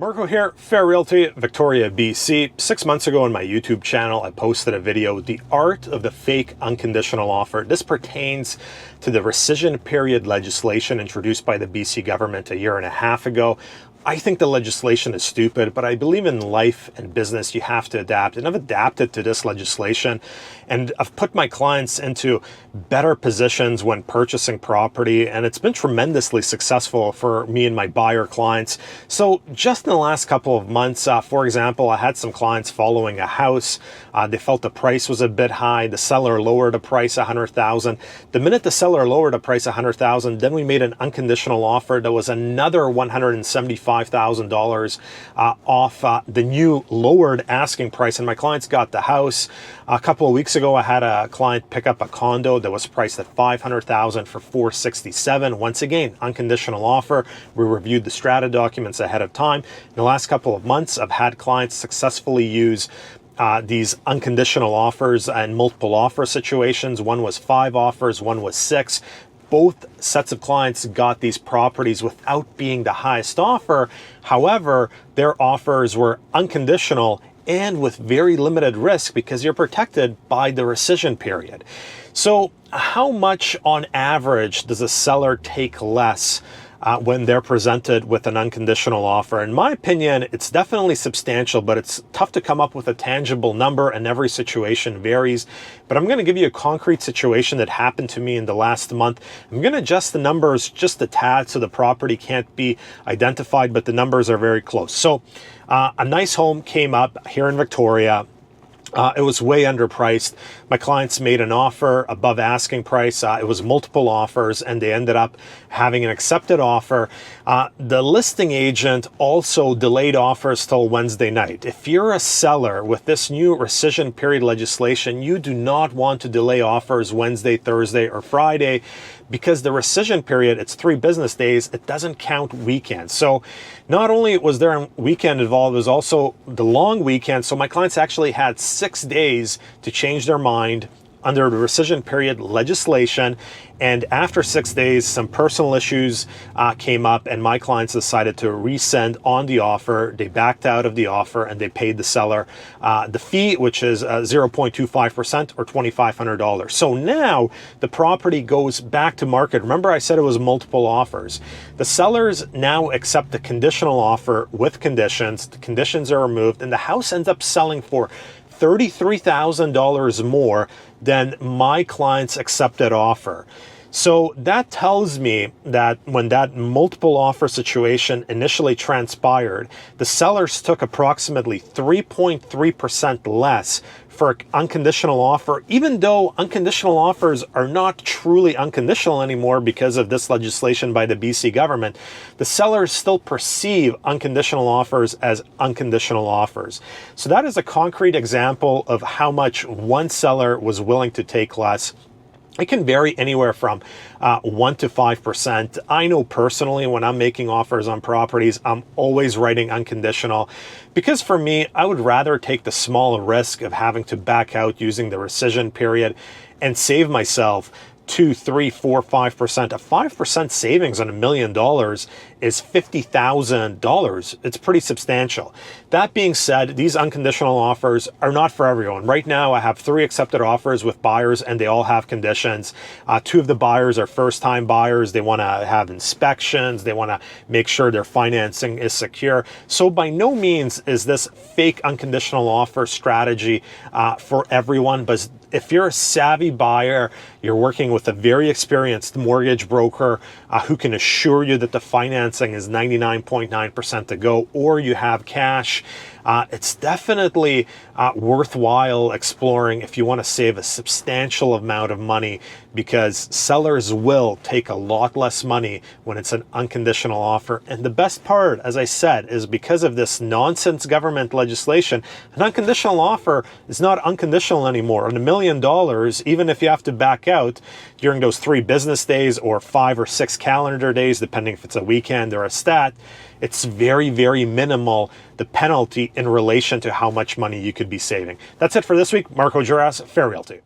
Marco here, Fair Realty, Victoria, BC. 6 months ago on my YouTube channel, I posted a video, The Art of the Fake Unconditional Offer. This pertains to the rescission period legislation introduced by the BC government a year and a half ago. I think the legislation is stupid, but I believe in life and business you have to adapt. And I've adapted to this legislation, and I've put my clients into better positions when purchasing property, and it's been tremendously successful for me and my buyer clients. So just in the last couple of months, for example, I had some clients following a house. They felt the price was a bit high. The seller lowered the price $100,000. The minute the seller lowered the price $100,000, then we made an unconditional offer that was another $175,000 off the new lowered asking price, and my clients got the house. A couple of weeks ago, I had a client pick up a condo that was priced at $500,000 for $467,000. Once again, unconditional offer. We reviewed the strata documents ahead of time. In the last couple of months, I've had clients successfully use these unconditional offers and multiple offer situations. One was 5 offers, one was 6. Both sets of clients got these properties without being the highest offer. However, their offers were unconditional and with very limited risk because you're protected by the rescission period. So how much on average does a seller take less when they're presented with an unconditional offer? In my opinion, it's definitely substantial, but it's tough to come up with a tangible number, and every situation varies. But I'm going to give you a concrete situation that happened to me in the last month. I'm going to adjust the numbers just a tad so the property can't be identified, but the numbers are very close. So a nice home came up here in Victoria. It was way underpriced. My clients made an offer above asking price. It was multiple offers, and they ended up having an accepted offer. The listing agent also delayed offers till Wednesday night. If you're a seller with this new rescission period legislation, you do not want to delay offers Wednesday, Thursday, or Friday, because the rescission period, it's 3 business days. It doesn't count weekends. So not only was there a weekend involved, it was also the long weekend. So my clients actually had 6 days to change their mind under the rescission period legislation. And after 6 days, some personal issues came up, and my clients decided to rescind on the offer. They backed out of the offer, and they paid the seller the fee, which is 0.25% or $2,500. So now the property goes back to market. Remember, I said it was multiple offers. The sellers now accept the conditional offer with conditions. The conditions are removed, and the house ends up selling for $33,000 more than my client's accepted offer. So that tells me that when that multiple offer situation initially transpired, the sellers took approximately 3.3% less for unconditional offer, even though unconditional offers are not truly unconditional anymore because of this legislation by the BC government. The sellers still perceive unconditional offers as unconditional offers. So that is a concrete example of how much one seller was willing to take less. It can vary anywhere from 1 to 5%. I know personally when I'm making offers on properties, I'm always writing unconditional, because for me, I would rather take the small risk of having to back out using the rescission period and save myself 2, 3, 4, 5%. A 5% savings on $1 million is $50,000. It's pretty substantial. That being said, these unconditional offers are not for everyone. Right now, I have 3 accepted offers with buyers, and they all have conditions. 2 of the buyers are first-time buyers. They want to have inspections. They want to make sure their financing is secure. So by no means is this fake unconditional offer strategy for everyone, but if you're a savvy buyer, you're working with a very experienced mortgage broker who can assure you that the financing is 99.9% to go, or you have cash, it's definitely worthwhile exploring if you want to save a substantial amount of money, because sellers will take a lot less money when it's an unconditional offer. And the best part, as I said, is because of this nonsense government legislation, an unconditional offer is not unconditional anymore. On $1 million, even if you have to back out during those 3 business days or 5 or 6 calendar days, depending if it's a weekend or a stat, it's very, very minimal, the penalty in relation to how much money you could be saving. That's it for this week. Marco Juras, Fair Realty.